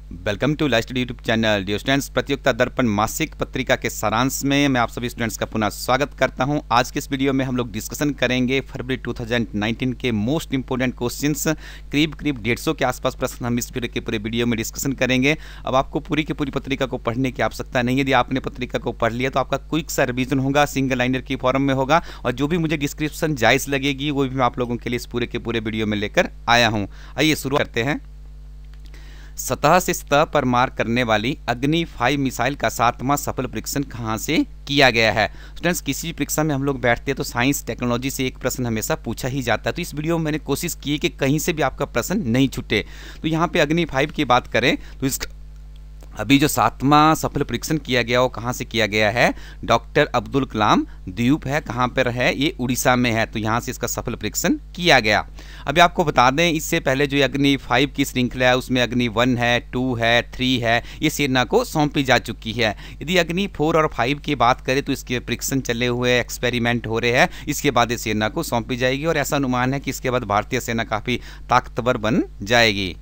Welcome to live study YouTube channel. Dear students, प्रतियोगिता दर्पण मासिक पत्रिका के सारांश में मैं आप सभी स्टूडेंट्स का पुनः स्वागत करता हूं। आज के इस वीडियो में हम लोग डिस्कशन करेंगे फरवरी 2019 के मोस्ट इंपोर्टेंट क्वेश्चंस। करीब 150 के आसपास प्रश्न हम इस पूरे वीडियो में डिस्कशन करेंगे। अब आपको पूरी की पूरी पत्रिका को पढ़ने की आवश्यकता नहीं है। यदि आपने पत्रिका को पढ़ लिया तो आपका क्विक सा रिवीजन होगा, सिंगल लाइनर की फॉर्म में होगा, और जो भी मुझे डिस्क्रिप्शन जायज़ लगेगी वो भी मैं आप लोगों के लिए इस पूरे के पूरे वीडियो में लेकर आया हूँ। आइए शुरू करते हैं। सतह से सतह पर मार करने वाली अग्नि 5 मिसाइल का 7वां सफल परीक्षण कहां से किया गया है। स्टूडेंट्स, किसी भी परीक्षा में हम लोग बैठते हैं तो साइंस टेक्नोलॉजी से एक प्रश्न हमेशा पूछा ही जाता है। तो इस वीडियो में मैंने कोशिश की कि कहीं से भी आपका प्रश्न नहीं छूटे। तो यहाँ पे अग्नि 5 की बात करें तो इसका अभी जो 7वां सफल परीक्षण किया गया वो कहाँ से किया गया है? डॉक्टर अब्दुल कलाम द्वीप है, कहाँ पर है? ये उड़ीसा में है। तो यहाँ से इसका सफल परीक्षण किया गया। अभी आपको बता दें, इससे पहले जो अग्नि 5 की श्रृंखला है उसमें अग्नि 1 है, 2 है, 3 है, ये सेना को सौंपी जा चुकी है। यदि अग्नि 4 और 5 की बात करें तो इसके परीक्षण चले हुए, एक्सपेरिमेंट हो रहे हैं। इसके बाद ये सेना को सौंपी जाएगी और ऐसा अनुमान है कि इसके बाद भारतीय सेना काफ़ी ताकतवर बन जाएगी।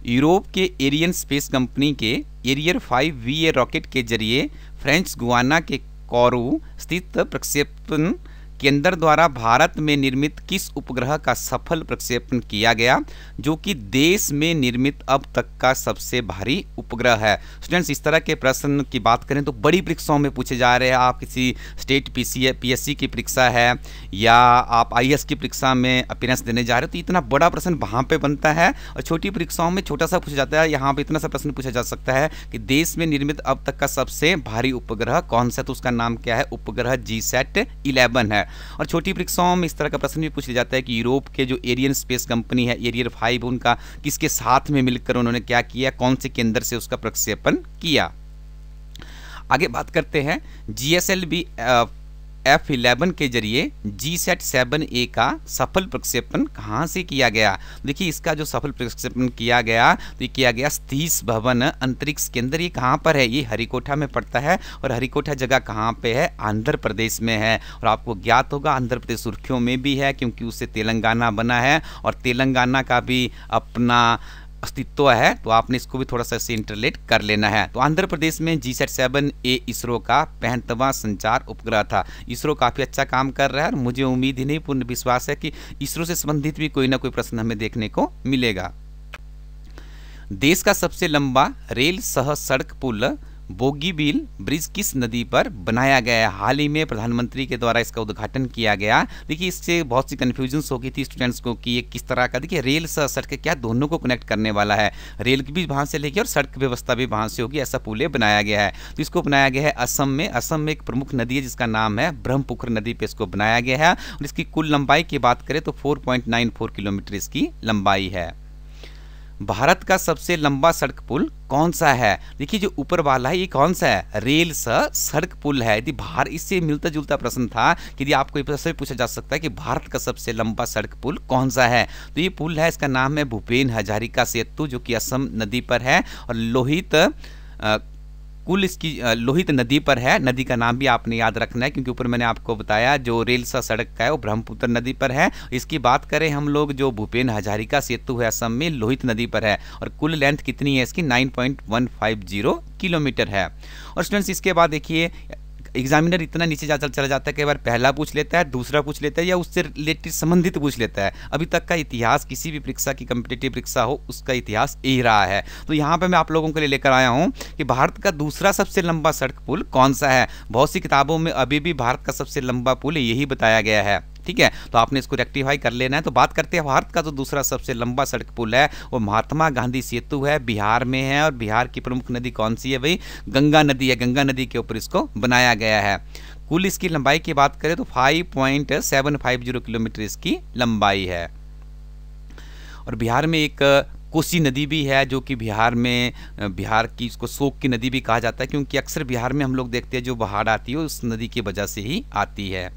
यूरोप के एरियन स्पेस कंपनी के एरियर 5 VA रॉकेट के जरिए फ्रेंच गुयाना के कोरू स्थित प्रक्षेपण केंद्र द्वारा भारत में निर्मित किस उपग्रह का सफल प्रक्षेपण किया गया, जो कि देश में निर्मित अब तक का सबसे भारी उपग्रह है। स्टूडेंट्स, इस तरह के प्रश्न की बात करें तो बड़ी परीक्षाओं में पूछे जा रहे हैं। आप किसी स्टेट PSC की परीक्षा है या आप IAS की परीक्षा में अपीयरेंस देने जा रहे हो तो इतना बड़ा प्रश्न वहाँ पे बनता है, और छोटी परीक्षाओं में छोटा सा पूछा जाता है। यहाँ पे इतना सा प्रश्न पूछा जा सकता है कि देश में निर्मित अब तक का सबसे भारी उपग्रह कौन सा, तो उसका नाम क्या है? उपग्रह GSAT 11 है। और छोटी परीक्षाओं में इस तरह का प्रश्न भी पूछ लिया जाता है कि यूरोप के जो एरियन स्पेस कंपनी है एरियर 5, उनका किसके साथ में मिलकर उन्होंने क्या किया, कौन से केंद्र से उसका प्रक्षेपण किया। आगे बात करते हैं। GSLV F11 के जरिए GSAT 7A का सफल प्रक्षेपण कहाँ से किया गया? देखिए, इसका जो सफल प्रक्षेपण किया गया तो ये किया गया सतीश धवन अंतरिक्ष केंद्र। ये कहाँ पर है? ये हरिकोटा में पड़ता है। और हरिकोटा जगह कहाँ पे है? आंध्र प्रदेश में है। और आपको ज्ञात होगा आंध्र प्रदेश सुर्खियों में भी है क्योंकि उससे तेलंगाना बना है, और तेलंगाना का भी अपना अस्तित्व है। तो आपने इसको भी थोड़ा सा इससे इंटरलेट कर लेना है। तो आंध्र प्रदेश में GSAT 7A इसरो का 65वां संचार उपग्रह था। इसरो काफ़ी अच्छा काम कर रहा है और मुझे उम्मीद ही नहीं, पूर्ण विश्वास है कि इसरो से संबंधित भी कोई ना कोई प्रश्न हमें देखने को मिलेगा। देश का सबसे लंबा रेल सह सड़क पुल बोगीबील ब्रिज किस नदी पर बनाया गया है? हाल ही में प्रधानमंत्री के द्वारा इसका उद्घाटन किया गया। देखिए, इससे बहुत सी कन्फ्यूजन्स हो गई थी स्टूडेंट्स को कि ये किस तरह का, देखिए रेल से सड़क क्या दोनों को कनेक्ट करने वाला है। रेल की भी वहाँ से लेके और सड़क व्यवस्था भी वहाँ से होगी, ऐसा पुल बनाया गया है। तो इसको बनाया गया है असम में। असम में एक प्रमुख नदी है जिसका नाम है ब्रह्मपुत्र नदी पे इसको बनाया गया है। और इसकी कुल लंबाई की बात करें तो 4.94 किलोमीटर इसकी लंबाई है। भारत का सबसे लंबा सड़क पुल कौन सा है? देखिए, जो ऊपर वाला है ये कौन सा है? रेल सा सड़क पुल है। यदि इससे मिलता जुलता प्रश्न था कि यदि आपको प्रश्न पूछा जा सकता है कि भारत का सबसे लंबा सड़क पुल कौन सा है, तो ये पुल है, इसका नाम है भूपेन हजारिका सेतु, जो कि असम नदी पर है। और लोहित नदी पर है। नदी का नाम भी आपने याद रखना है क्योंकि ऊपर मैंने आपको बताया जो रेल सा सड़क का है वो ब्रह्मपुत्र नदी पर है। इसकी बात करें हम लोग, जो भूपेन हजारिका सेतु है असम में, लोहित नदी पर है। और कुल लेंथ कितनी है इसकी? 9.150 किलोमीटर है। और स्टूडेंट्स, इसके बाद देखिए एग्जामिनर इतना नीचे चला जाता है, कई बार पहला पूछ लेता है, दूसरा पूछ लेता है, या उससे रिलेटेड संबंधित पूछ लेता है। अभी तक का इतिहास किसी भी परीक्षा की कम्पिटिटिव परीक्षा हो उसका इतिहास यही रहा है। तो यहाँ पे मैं आप लोगों के लिए लेकर आया हूँ कि भारत का दूसरा सबसे लंबा सड़क पुल कौन सा है। बहुत सी किताबों में अभी भी भारत का सबसे लंबा पुल यही बताया गया है, ठीक है। तो आपने इसको रेक्टिफाई कर लेना है। तो बात करते हैं भारत का जो दूसरा सबसे लंबा सड़क पुल है वो महात्मा गांधी सेतु है, बिहार में है। और बिहार की प्रमुख नदी कौन सी है भाई? गंगा नदी है। गंगा नदी के ऊपर इसको बनाया गया है। कुल इसकी लंबाई की बात करें तो 5.750 किलोमीटर इसकी लंबाई है। और बिहार में एक कोसी नदी भी है जो कि बिहार की इसको शोक की नदी भी कहा जाता है क्योंकि अक्सर बिहार में हम लोग देखते हैं जो बाढ़ आती है उस नदी की वजह से ही आती है।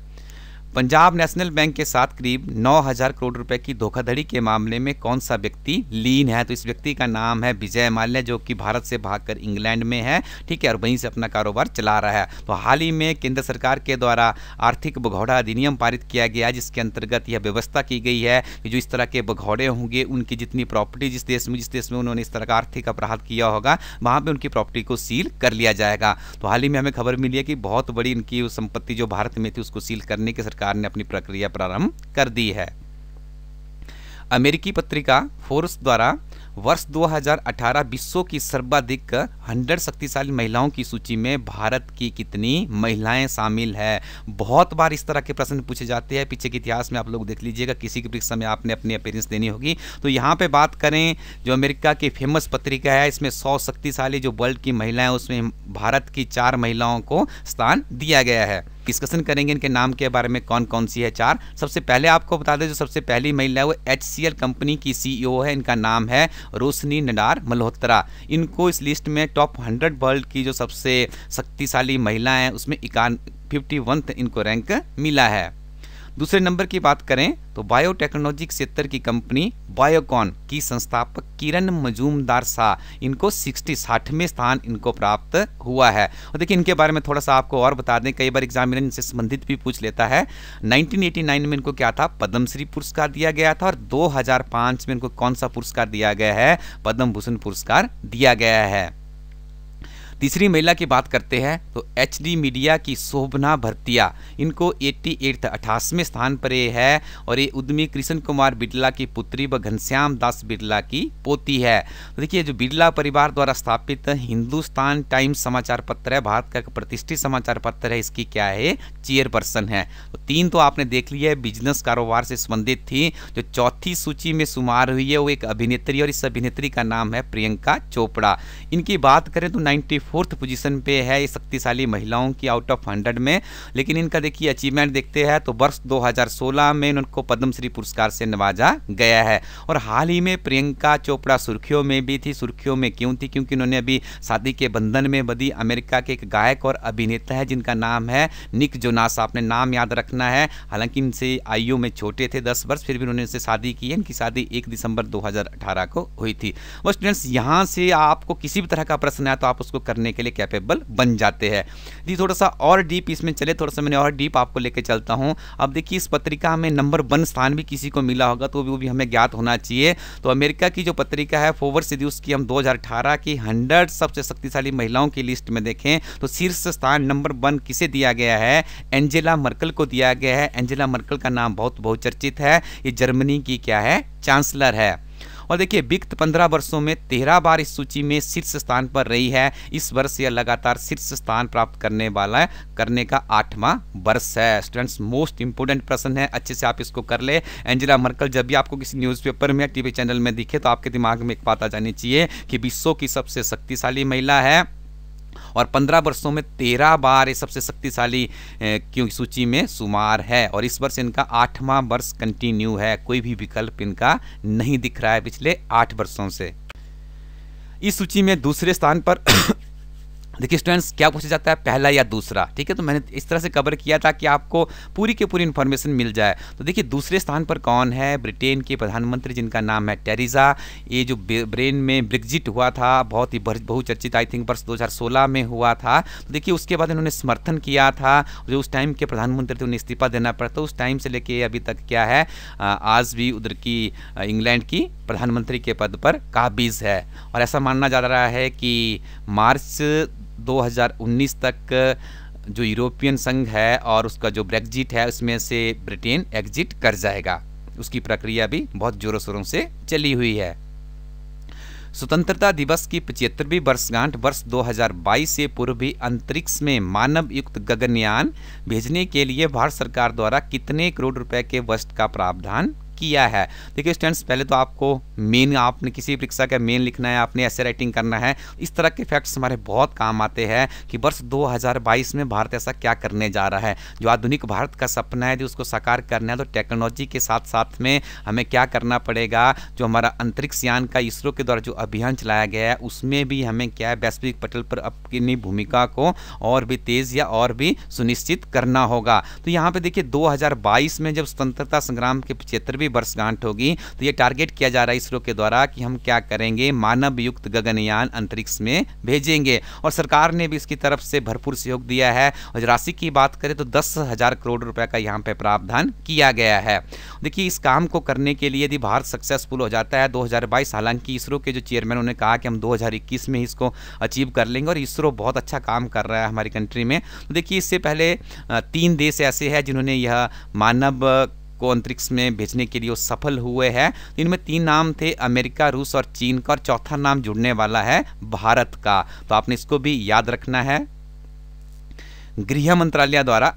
पंजाब नेशनल बैंक के साथ करीब 9,000 करोड़ रुपए की धोखाधड़ी के मामले में कौन सा व्यक्ति लीन है? तो इस व्यक्ति का नाम है विजय माल्या, जो कि भारत से भागकर इंग्लैंड में है, ठीक है, और वहीं से अपना कारोबार चला रहा है। तो हाल ही में केंद्र सरकार के द्वारा आर्थिक भगौड़ा अधिनियम पारित किया गया, जिसके अंतर्गत यह व्यवस्था की गई है कि जो इस तरह के भगौड़े होंगे, उनकी जितनी प्रॉपर्टी जिस देश में उन्होंने इस तरह का आर्थिक अपराध किया होगा, वहाँ पर उनकी प्रॉपर्टी को सील कर लिया जाएगा। तो हाल ही में हमें खबर मिली है कि बहुत बड़ी इनकी संपत्ति जो भारत में थी उसको सील करने की सरकार ने अपनी प्रक्रिया प्रारंभ कर दी है। अमेरिकी पत्रिका फोर्ब्स द्वारा वर्ष 2018 विश्व की सर्वाधिक 100 शक्तिशाली महिलाओं की सूची में भारत की कितनी महिलाएं शामिल है? बहुत बार इस तरह के प्रश्न पूछे जाते हैं, पीछे के इतिहास में आप लोग देख लीजिएगा, किसी की परीक्षा में आपने अपनी अपीयरेंस देनी होगी। तो यहाँ पे बात करें जो अमेरिका की फेमस पत्रिका है, इसमें 100 शक्तिशाली जो वर्ल्ड की महिलाएं, उसमें भारत की 4 महिलाओं को स्थान दिया गया है। डिस्कशन करेंगे इनके नाम के बारे में, कौन कौन सी है 4। सबसे पहले आपको बता दें, जो सबसे पहली महिला है वो HCL कंपनी की CEO है, इनका नाम है रोशनी नडार मल्होत्रा। इनको इस लिस्ट में टॉप 100 वर्ल्ड की जो सबसे शक्तिशाली महिला हैं उसमें 51 इनको रैंक मिला है। दूसरे नंबर की बात करें तो बायोटेक्नोलॉजी क्षेत्र की कंपनी बायोकॉन की संस्थापक किरण मजूमदार शाह, इनको 60वें स्थान इनको प्राप्त हुआ है। और देखिए इनके बारे में थोड़ा सा आपको और बता दें, कई बार एग्जामिनर इनसे संबंधित भी पूछ लेता है। 1989 में इनको क्या था, पद्मश्री पुरस्कार दिया गया था, और 2005 में इनको कौन सा पुरस्कार दिया गया है, पद्म भूषण पुरस्कार दिया गया है। तीसरी महिला की बात करते हैं तो HD मीडिया की शोभना भरतिया, इनको 88वें स्थान पर ये है, और ये उद्यमी कृष्ण कुमार बिरला की पुत्री व घनश्याम दास बिरला की पोती है। तो देखिए जो बिरला परिवार द्वारा स्थापित हिंदुस्तान टाइम्स समाचार पत्र है, भारत का एक प्रतिष्ठित समाचार पत्र है, इसकी क्या है, चेयरपर्सन है। तो 3 तो आपने देख लिया है, बिजनेस कारोबार से संबंधित थी। जो चौथी सूची में शुमार हुई है वो एक अभिनेत्री, और इस अभिनेत्री का नाम है प्रियंका चोपड़ा। इनकी बात करें तो 94th पोजीशन पे है ये शक्तिशाली महिलाओं की आउट ऑफ 100 में। लेकिन इनका देखिए अचीवमेंट देखते हैं तो वर्ष 2016 में इनको पद्मश्री पुरस्कार से नवाजा गया है। और हाल ही में प्रियंका चोपड़ा सुर्खियों में भी थी। सुर्खियों में क्यों थी, क्योंकि उन्होंने अभी शादी के बंधन में बंधी अमेरिका के एक गायक और अभिनेता है जिनका नाम है निक जोनास। आपने नाम याद रखना है। हालांकि इनसे आयु में छोटे थे 10 वर्ष, फिर भी उन्होंने इनसे शादी की है। इनकी शादी 1 दिसंबर 2018 को हुई थी। बस स्टूडेंट्स, यहाँ से आपको किसी भी तरह का प्रश्न है तो आप उसको करने के लिए कैपेबल बन जाते हैं। जी थोड़ा सा और डीप इसमें चले, थोड़ा सा मैंने और डीप आपको लेके चलता हूँ। अब देखिए इस पत्रिका में नंबर 1 स्थान भी किसी को मिला होगा तो वो भी हमें ज्ञात होना चाहिए। तो अमेरिका की जो पत्रिका है फोर्ब्स से उसकी हम 2018 की 100 सबसे शक्तिशाली महिलाओं की लिस्ट में देखें तो शीर्ष स्थान नंबर 1 किसे दिया गया है, एंजेला मर्केल को दिया गया है। एंजेला मर्केल का नाम बहुत बहुचर्चित है, ये जर्मनी की क्या है, चांसलर है। और देखिए विगत 15 वर्षों में 13 बार इस सूची में शीर्ष स्थान पर रही है। इस वर्ष यह लगातार शीर्ष स्थान प्राप्त करने का 8वां वर्ष है। स्टूडेंट्स मोस्ट इंपोर्टेंट प्रश्न है, अच्छे से आप इसको कर ले। एंजेला मर्केल जब भी आपको किसी न्यूज़पेपर में या टीवी चैनल में दिखे तो आपके दिमाग में एक बात आ जानी चाहिए कि विश्व की सबसे शक्तिशाली महिला है और 15 वर्षों में 13 बार ये सबसे शक्तिशाली की सूची में शुमार है। और इस वर्ष इनका 8वां वर्ष कंटिन्यू है, कोई भी विकल्प इनका नहीं दिख रहा है पिछले 8 वर्षों से। इस सूची में दूसरे स्थान पर देखिए स्टूडेंट्स क्या पूछा जाता है, पहला या दूसरा, ठीक है। तो मैंने इस तरह से कवर किया था कि आपको पूरी की पूरी इन्फॉर्मेशन मिल जाए। तो देखिए दूसरे स्थान पर कौन है, ब्रिटेन के प्रधानमंत्री जिनका नाम है टेरेसा। ये जो ब्रेन में ब्रेक्जिट हुआ था, बहुत ही बहुचर्चित, आई थिंक वर्ष 2016 में हुआ था। तो देखिए उसके बाद इन्होंने समर्थन किया था, जो उस टाइम के प्रधानमंत्री थे उन्हें इस्तीफा देना पड़ा। तो उस टाइम से लेके अभी तक क्या है, आज भी उधर की इंग्लैंड की प्रधानमंत्री के पद पर काबिज है। और ऐसा माना जा रहा है कि मार्च 2019 तक जो यूरोपियन संघ है और उसका जो ब्रेक्जिट है उसमें से ब्रिटेन एग्जिट कर जाएगा। उसकी प्रक्रिया भी बहुत जोरों शोरों से चली हुई है। स्वतंत्रता दिवस की 75वीं वर्षगांठ वर्ष 2022 से पूर्व भी अंतरिक्ष में मानव युक्त गगनयान भेजने के लिए भारत सरकार द्वारा कितने करोड़ रुपए के बजट का प्रावधान किया है। देखिए स्टूडेंट्स, पहले तो आपको मेन, आपने किसी परीक्षा का मेन लिखना है, आपने ऐसे राइटिंग करना है। इस तरह के फैक्ट्स हमारे बहुत काम आते हैं कि वर्ष 2022 में भारत ऐसा क्या करने जा रहा है। जो आधुनिक भारत का सपना है, जो उसको साकार करना है, तो टेक्नोलॉजी के साथ साथ में हमें क्या करना पड़ेगा। जो हमारा अंतरिक्ष यान का इसरो के द्वारा जो अभियान चलाया गया है, उसमें भी हमें क्या है, वैश्विक पटल पर अपनी भूमिका को और भी तेज या और भी सुनिश्चित करना होगा। तो यहाँ पे देखिए 2022 में जब स्वतंत्रता संग्राम के 75वीं वर्षगांठ होगी, तो ये टारगेट किया जा रहा है इसरो के द्वारा कि हम क्या करेंगे, मानव युक्त गगनयान अंतरिक्ष में भेजेंगे। और सरकार ने भी इसकी तरफ से भरपूर सहयोग दिया है। और राशि की बात करें तो 10,000 करोड़ रुपए का यहाँ पे प्रावधान किया गया है। देखिए इस काम को करने के लिए यदि भारत सक्सेसफुल हो जाता है 2022, हालांकि इसरो के जो चेयरमैन उन्होंने कहा कि हम 2021 में इसको अचीव कर लेंगे, और इसरो बहुत अच्छा काम कर रहा है हमारी कंट्री में। तो देखिए इससे पहले 3 देश ऐसे हैं जिन्होंने यह मानव को अंतरिक्ष में भेजने के लिए वो सफल हुए हैं। इनमें 3 नाम थे, अमेरिका, रूस और चीन का, और चौथा नाम जुड़ने वाला है भारत का। तो आपने इसको भी याद रखना है। गृह मंत्रालय द्वारा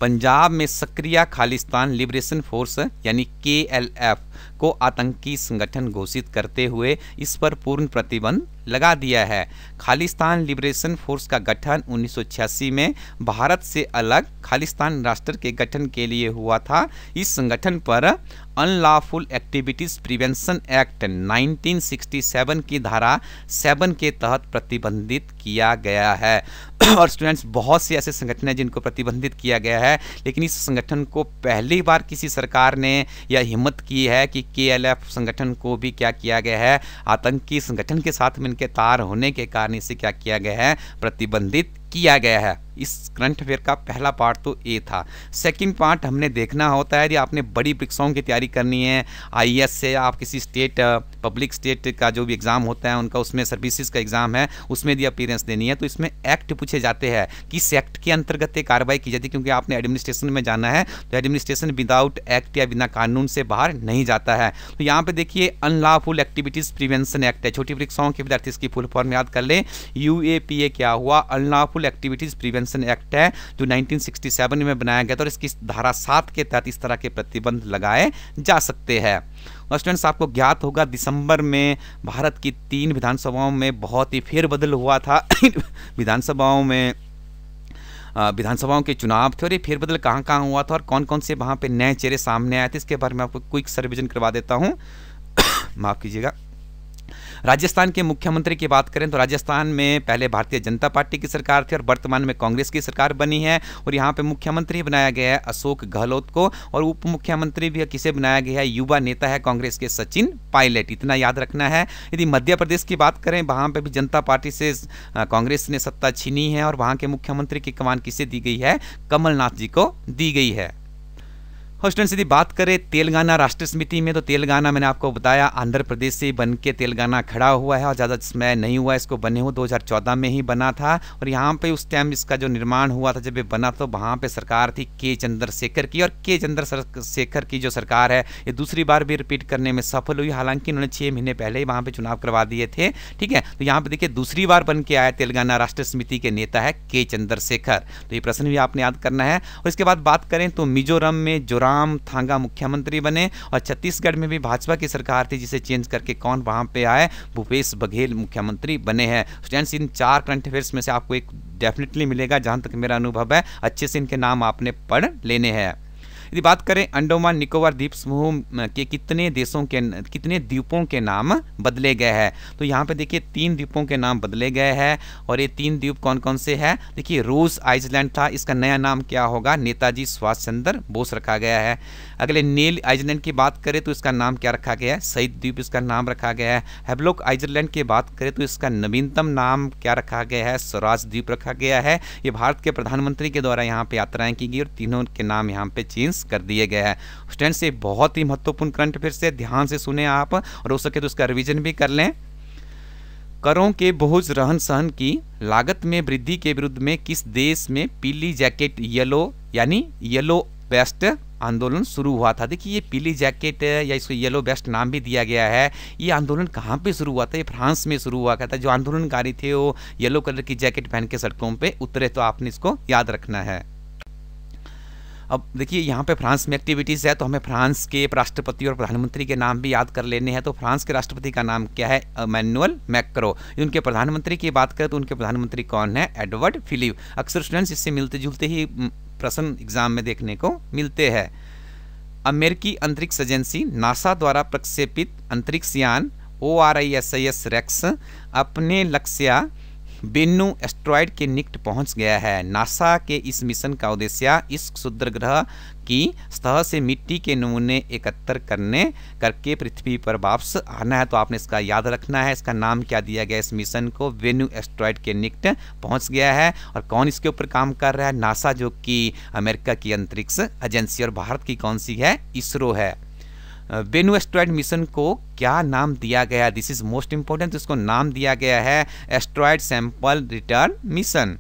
पंजाब में सक्रिय खालिस्तान लिबरेशन फोर्स यानी KLF को आतंकी संगठन घोषित करते हुए इस पर पूर्ण प्रतिबंध लगा दिया है। खालिस्तान लिबरेशन फोर्स का गठन 1986 में भारत से अलग खालिस्तान राष्ट्र के गठन के लिए हुआ था। इस संगठन पर अनलॉफुल एक्टिविटीज प्रिवेंशन एक्ट 1967 की धारा 7 के तहत प्रतिबंधित किया गया है। और स्टूडेंट्स, बहुत से ऐसे संगठन हैं जिनको प्रतिबंधित किया गया है, लेकिन इस संगठन को पहली बार किसी सरकार ने यह हिम्मत की है कि KLF संगठन को भी क्या किया गया है, आतंकी संगठन के साथ में इनके तार होने के कारण इसे क्या किया गया है, प्रतिबंधित किया गया है। इस करंट अफेयर का पहला पार्ट तो ये था। सेकंड पार्ट हमने देखना होता है यदि आपने बड़ी परीक्षाओं की तैयारी करनी है, IAS से आप किसी स्टेट पब्लिक स्टेट का जो भी एग्जाम होता है उनका, उसमें सर्विसेज का एग्जाम है, उसमें यदि अपीयरेंस देनी है तो इसमें एक्ट पूछे जाते हैं, किस एक्ट के अंतर्गत ये कार्रवाई की जाती है। क्योंकि आपने एडमिनिस्ट्रेशन में जाना है, तो एडमिनिस्ट्रेशन विदाउट एक्ट या बिना कानून से बाहर नहीं जाता है। तो यहाँ पे देखिए अनलॉफुल एक्टिविटीज प्रिवेंशन एक्ट है। छोटी परीक्षाओं के विद्यार्थी इसकी फुल फॉर्म याद कर ले। UAPA क्या हुआ, अनलॉफुल एक्टिविटीज प्रिवेंशन एक्ट है, जो 1967 में बनाया गया था, और इसकी धारा 7 के तहत इस तरह के प्रतिबंध लगाए जा सकते हैं। और स्टूडेंट्स, आपको ज्ञात होगा दिसंबर में भारत की 3 विधानसभाओं में बहुत ही फेरबदल हुआ था। विधानसभाओं के चुनाव थे, और ये फेरबदल कहाँ कहाँ हुआ था और कौन कौन से वहाँ पे नए चेहरे सामने आए थे, इसके बारे में आपको क्विक रिवीजन करवा देता हूँ। माफ कीजिएगा। राजस्थान के मुख्यमंत्री की बात करें तो राजस्थान में पहले भारतीय जनता पार्टी की सरकार थी और वर्तमान में कांग्रेस की सरकार बनी है। और यहाँ पे मुख्यमंत्री बनाया गया है अशोक गहलोत को, और उप मुख्यमंत्री भी किसे बनाया गया है, युवा नेता है कांग्रेस के सचिन पायलट। इतना याद रखना है। यदि मध्य प्रदेश की बात करें, वहाँ पर भी जनता पार्टी से कांग्रेस ने सत्ता छीनी है, और वहाँ के मुख्यमंत्री की कमान किसे दी गई है, कमलनाथ जी को दी गई है। और स्टूडेंट्स, यदि बात करें तेलंगाना राष्ट्र समिति में, तो तेलंगाना मैंने आपको बताया आंध्र प्रदेश से बन के तेलंगाना खड़ा हुआ है, और ज़्यादा समय नहीं हुआ इसको बने हुए, 2014 में ही बना था। और यहाँ पे उस टाइम इसका जो निर्माण हुआ था, जब ये बना, तो वहाँ पे सरकार थी के चंद्रशेखर की, और के चंद्रशेखर की जो सरकार है ये दूसरी बार भी रिपीट करने में सफल हुई। हालांकि इन्होंने 6 महीने पहले ही वहाँ पर चुनाव करवा दिए थे। ठीक है, तो यहाँ पर देखिए दूसरी बार बन के आया तेलंगाना राष्ट्र समिति के नेता है के चंद्रशेखर। तो ये प्रश्न भी आपने याद करना है। और इसके बाद बात करें तो मिजोरम में थांगा मुख्यमंत्री बने, और छत्तीसगढ़ में भी भाजपा की सरकार थी जिसे चेंज करके कौन वहां पे आए, भूपेश बघेल मुख्यमंत्री बने हैं। स्टूडेंट्स, इन 4 करंट अफेयर्स में से आपको एक डेफिनेटली मिलेगा, जहां तक मेरा अनुभव है, अच्छे से इनके नाम आपने पढ़ लेने हैं। यदि बात करें अंडमान निकोबार द्वीप समूह के कितने द्वीपों के नाम बदले गए हैं, तो यहाँ पे देखिए 3 द्वीपों के नाम बदले गए हैं। और ये 3 द्वीप कौन कौन से हैं, देखिए रोज आइलैंड था, इसका नया नाम क्या होगा, नेताजी सुभाष चंद्र बोस रखा गया है। अगले नील आइलैंड की बात करें तो इसका नाम क्या रखा गया है, शहीद द्वीप इसका नाम रखा गया है। हैवलॉक आइलैंड की बात करें तो इसका नवीनतम नाम क्या रखा गया है, स्वराज द्वीप रखा गया है। ये भारत के प्रधानमंत्री के द्वारा यहाँ पे यात्राएं की गई, और तीनों के नाम यहाँ पे चेंज कर दिए गए हैं। स्टूडेंट्स, ये बहुत ही महत्वपूर्ण करंट अफेयर से ध्यान से सुने आप, और हो सके तो उसका रिवीजन भी कर लें। करों के बोझ रहन सहन की लागत में वृद्धि के विरुद्ध में किस देश में पीली जैकेट येलो वेस्ट आंदोलन शुरू हुआ था। देखिए ये पीली जैकेट या इसको येलो वेस्ट नाम भी दिया गया है, ये आंदोलन कहाँ पे शुरू हुआ था, ये फ्रांस में शुरू हुआ था। जो आंदोलनकारी थे वो येलो कलर की जैकेट पहन के सड़कों पे उतरे, तो आपने इसको याद रखना है। अब देखिए यहाँ पे फ्रांस में एक्टिविटीज़ है, तो हमें फ्रांस के राष्ट्रपति और प्रधानमंत्री के नाम भी याद कर लेने हैं। तो फ्रांस के राष्ट्रपति का नाम क्या है? Emmanuel Macron. उनके प्रधानमंत्री की बात करें तो उनके प्रधानमंत्री कौन है? Edward Philip. अक्सर स्टूडेंट्स इससे मिलते जुलते ही प्रश्न एग्जाम में देखने को मिलते हैं। अमेरिकी अंतरिक्ष एजेंसी नासा द्वारा प्रक्षेपित अंतरिक्ष यान ORISS रेक्स अपने लक्ष्य बेन्नू एस्ट्रॉयड के निकट पहुंच गया है। नासा के इस मिशन का उद्देश्य इस क्षुद्र ग्रह की सतह से मिट्टी के नमूने एकत्र करके पृथ्वी पर वापस आना है। तो आपने इसका याद रखना है। इसका नाम क्या दिया गया इस मिशन को? बेन्नू एस्ट्रॉयड के निकट पहुंच गया है। और कौन इसके ऊपर काम कर रहा है? नासा, जो कि अमेरिका की अंतरिक्ष एजेंसी। और भारत की कौन सी है? इसरो है। बेन्नू एस्ट्रॉयड मिशन को क्या नाम दिया गया? This is most important. इसको नाम दिया गया है एस्ट्रॉयड सैंपल रिटर्न मिशन।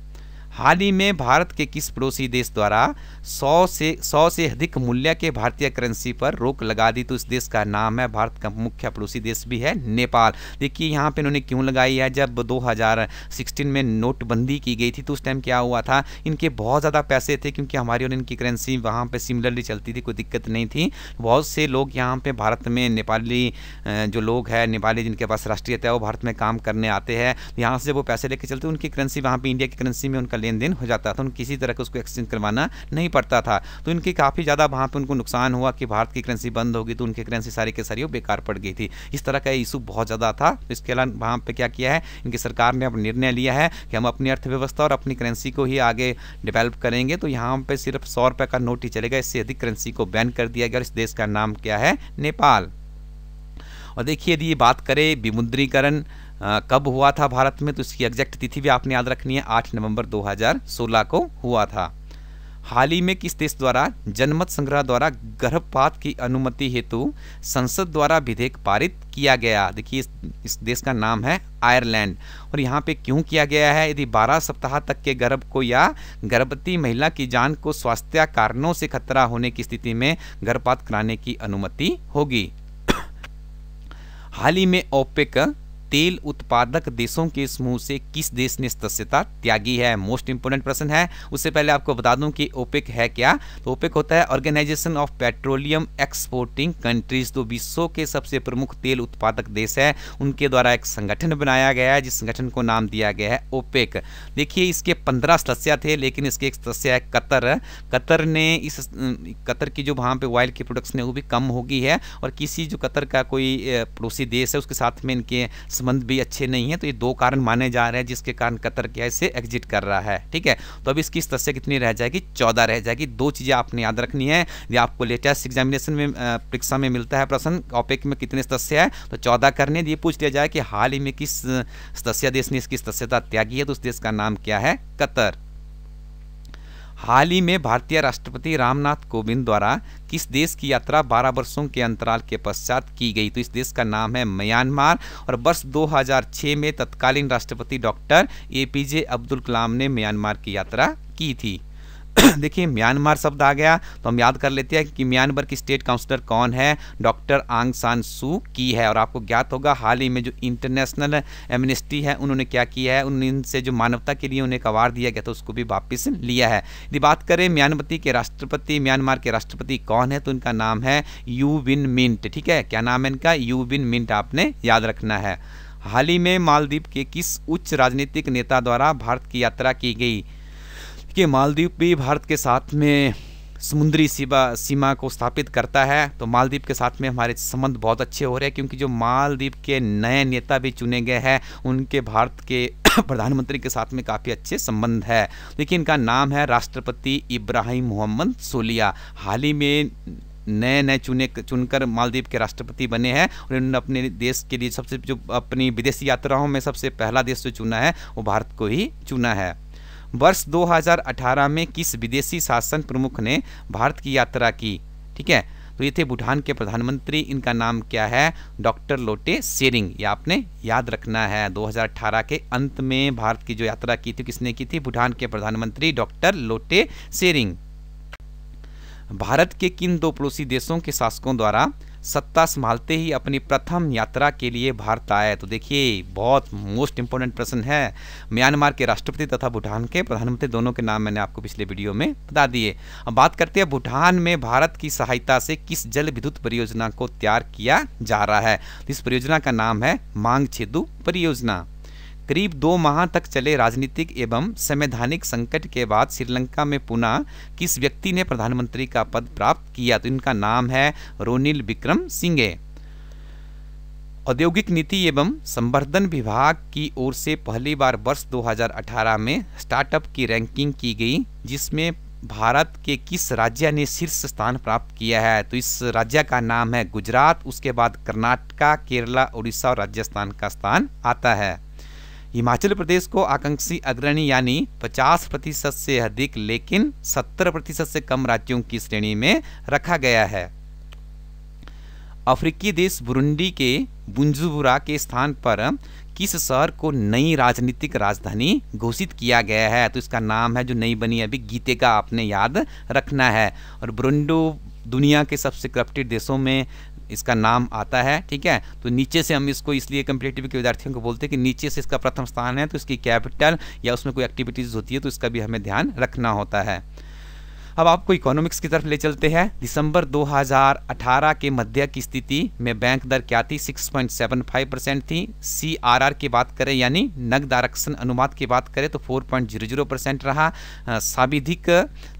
हाल ही में भारत के किस पड़ोसी देश द्वारा 100 से अधिक मूल्य के भारतीय करेंसी पर रोक लगा दी? तो इस देश का नाम है, भारत का मुख्य पड़ोसी देश भी है, नेपाल। देखिए यहाँ पे इन्होंने क्यों लगाई है? जब 2016 में नोटबंदी की गई थी तो उस टाइम क्या हुआ था, इनके बहुत ज़्यादा पैसे थे, क्योंकि हमारी और इनकी करेंसी वहाँ पे सिमिलरली चलती थी, कोई दिक्कत नहीं थी। बहुत से लोग यहाँ पे भारत में नेपाली जो लोग हैं, नेपाली जिनके पास राष्ट्रीयता है, वो भारत में काम करने आते हैं। यहाँ से वो पैसे लेके चलते, उनकी करेंसी वहाँ पे इंडिया की करेंसी में उनका लेन देन हो जाता था। उनको किसी तरह का उसको एक्सचेंज करवाना नहीं पड़ता था। तो इनकी काफ़ी ज़्यादा वहाँ पे उनको नुकसान हुआ कि भारत की करेंसी बंद होगी, तो उनकी करेंसी सारी के सारी बेकार पड़ गई थी। इस तरह का इशू बहुत ज़्यादा था। इसके अलावा वहाँ पे क्या किया है, इनकी सरकार ने अब निर्णय लिया है कि हम अपनी अर्थव्यवस्था और अपनी करेंसी को ही आगे डेवलप करेंगे। तो यहाँ पे सिर्फ 100 रुपये का नोट ही चलेगा, इससे अधिक करेंसी को बैन कर दिया गया। इस देश का नाम क्या है? नेपाल। और देखिए यदि ये बात करें विमुद्रीकरण कब हुआ था भारत में, तो इसकी एग्जैक्ट तिथि भी आपने याद रखनी है, 8 नवंबर 2016 को हुआ था। हाल ही में किस देश द्वारा जनमत संग्रह द्वारा गर्भपात की अनुमति हेतु संसद द्वारा विधेयक पारित किया गया? देखिए इस देश का नाम है आयरलैंड। और यहाँ पे क्यों किया गया है? यदि 12 सप्ताह तक के गर्भ को या गर्भवती महिला की जान को स्वास्थ्य कारणों से खतरा होने की स्थिति में गर्भपात कराने की अनुमति होगी। हाल ही में ओपेक तेल उत्पादक देशों के समूह से किस देश ने सदस्यता त्यागी है? मोस्ट इंपोर्टेंट प्रश्न है। उससे पहले आपको बता दूं कि ओपेक है क्या। तो ओपेक होता है organisation of petroleum exporting countries. तो विश्व के सबसे प्रमुख तेल उत्पादक देश है, उनके द्वारा एक संगठन बनाया गया है, जिस संगठन को नाम दिया गया है ओपेक। देखिए इसके 15 सदस्य थे, लेकिन इसके एक सदस्य है कतर। कतर की जो वहाँ पे ऑयल की प्रोडक्शन है वो भी कम हो गई है, और किसी जो कतर का कोई पड़ोसी देश है उसके साथ में इनके संबंध भी अच्छे नहीं है। तो ये 2 कारण माने जा रहे हैं जिसके कारण कतर क्या है, इसे एग्जिट कर रहा है। ठीक है, तो अब इसकी सदस्य कितनी रह जाएगी? 14 रह जाएगी। 2 चीज़ें आपने याद रखनी है। ये आपको लेटेस्ट एग्जामिनेशन में परीक्षा में मिलता है प्रश्न, ओपेक में कितने सदस्य है, तो 14 करने। ये पूछ लिया जाए कि हाल ही में किस सदस्य देश ने इसकी सदस्यता त्यागी है, तो उस देश का नाम क्या है? कतर। हाल ही में भारतीय राष्ट्रपति रामनाथ कोविंद द्वारा किस देश की यात्रा 12 वर्षों के अंतराल के पश्चात की गई? तो इस देश का नाम है म्यांमार। और वर्ष 2006 में तत्कालीन राष्ट्रपति डॉक्टर APJ अब्दुल कलाम ने म्यांमार की यात्रा की थी। देखिए म्यांमार शब्द आ गया तो हम याद कर लेते हैं कि म्यांमार की स्टेट काउंसलर कौन है? डॉक्टर आंग सान सू की है। और आपको ज्ञात होगा हाल ही में जो इंटरनेशनल एमनेस्टी है उन्होंने क्या किया है, उनसे जो मानवता के लिए उन्हें एक अवार्ड दिया गया था उसको भी वापस लिया है। यदि बात करें म्यांमार के राष्ट्रपति कौन है, तो इनका नाम है यू विन मिंट। ठीक है, क्या नाम है इनका? यू विन मिंट, आपने याद रखना है। हाल ही में मालदीव के किस उच्च राजनीतिक नेता द्वारा भारत की यात्रा की गई? कि मालदीव भी भारत के साथ में समुद्री सीमा को स्थापित करता है। तो मालदीव के साथ में हमारे संबंध बहुत अच्छे हो रहे हैं, क्योंकि जो मालदीव के नए नेता भी चुने गए हैं उनके भारत के प्रधानमंत्री के साथ में काफ़ी अच्छे संबंध है। देखिए इनका नाम है राष्ट्रपति इब्राहिम मोहम्मद सोलिया। हाल ही में नए चुनकर मालदीव के राष्ट्रपति बने हैं, और उन्होंने अपने देश के लिए सबसे जो अपनी विदेशी यात्राओं में सबसे पहला देश जो चुना है वो भारत को ही चुना है। वर्ष 2018 में किस विदेशी शासन प्रमुख ने भारत की यात्रा की? ठीक है, तो ये थे भूटान के प्रधानमंत्री। इनका नाम क्या है? डॉक्टर लोटे शेरिंग। ये आपने याद रखना है। 2018 के अंत में भारत की जो यात्रा की थी किसने की थी? भूटान के प्रधानमंत्री डॉक्टर लोटे शेरिंग। भारत के किन 2 पड़ोसी देशों के शासकों द्वारा सत्ता संभालते ही अपनी प्रथम यात्रा के लिए भारत आए? तो देखिए बहुत मोस्ट इंपोर्टेंट प्रश्न है। म्यांमार के राष्ट्रपति तथा भूटान के प्रधानमंत्री, दोनों के नाम मैंने आपको पिछले वीडियो में बता दिए। अब बात करते हैं भूटान में भारत की सहायता से किस जल विद्युत परियोजना को तैयार किया जा रहा है? तो इस परियोजना का नाम है मांगछेदु परियोजना। करीब 2 माह तक चले राजनीतिक एवं संवैधानिक संकट के बाद श्रीलंका में पुनः किस व्यक्ति ने प्रधानमंत्री का पद प्राप्त किया? तो इनका नाम है रोनिल विक्रमसिंघे। औद्योगिक नीति एवं संवर्धन विभाग की ओर से पहली बार वर्ष 2018 में स्टार्टअप की रैंकिंग की गई, जिसमें भारत के किस राज्य ने शीर्ष स्थान प्राप्त किया है? तो इस राज्य का नाम है गुजरात। उसके बाद कर्नाटका, केरला, उड़ीसा और राजस्थान का स्थान आता है। हिमाचल प्रदेश को आकांक्षी अग्रणी यानी 50% से अधिक लेकिन 70% से कम राज्यों की श्रेणी में रखा गया है। अफ्रीकी देश बुरुंडी के बुंजुबुरा के स्थान पर किस शहर को नई राजनीतिक राजधानी घोषित किया गया है? तो इसका नाम है, जो नई बनी अभी, गीतेका, आपने याद रखना है। और बुरुंडी दुनिया के सबसे करप्टेड देशों में इसका नाम आता है, ठीक है। तो नीचे से हम इसको इसलिए कम्पिटिटिव के विद्यार्थियों को बोलते हैं कि नीचे से इसका प्रथम स्थान है, तो इसकी कैपिटल या उसमें कोई एक्टिविटीज़ होती है तो इसका भी हमें ध्यान रखना होता है। अब आपको इकोनॉमिक्स की तरफ ले चलते हैं। दिसंबर 2018 के मध्य की स्थिति में बैंक दर क्या थी? 6.75% थी। CRR की बात करें यानी नकद आरक्षण अनुपात की बात करें तो 4.00% रहा। सांविधिक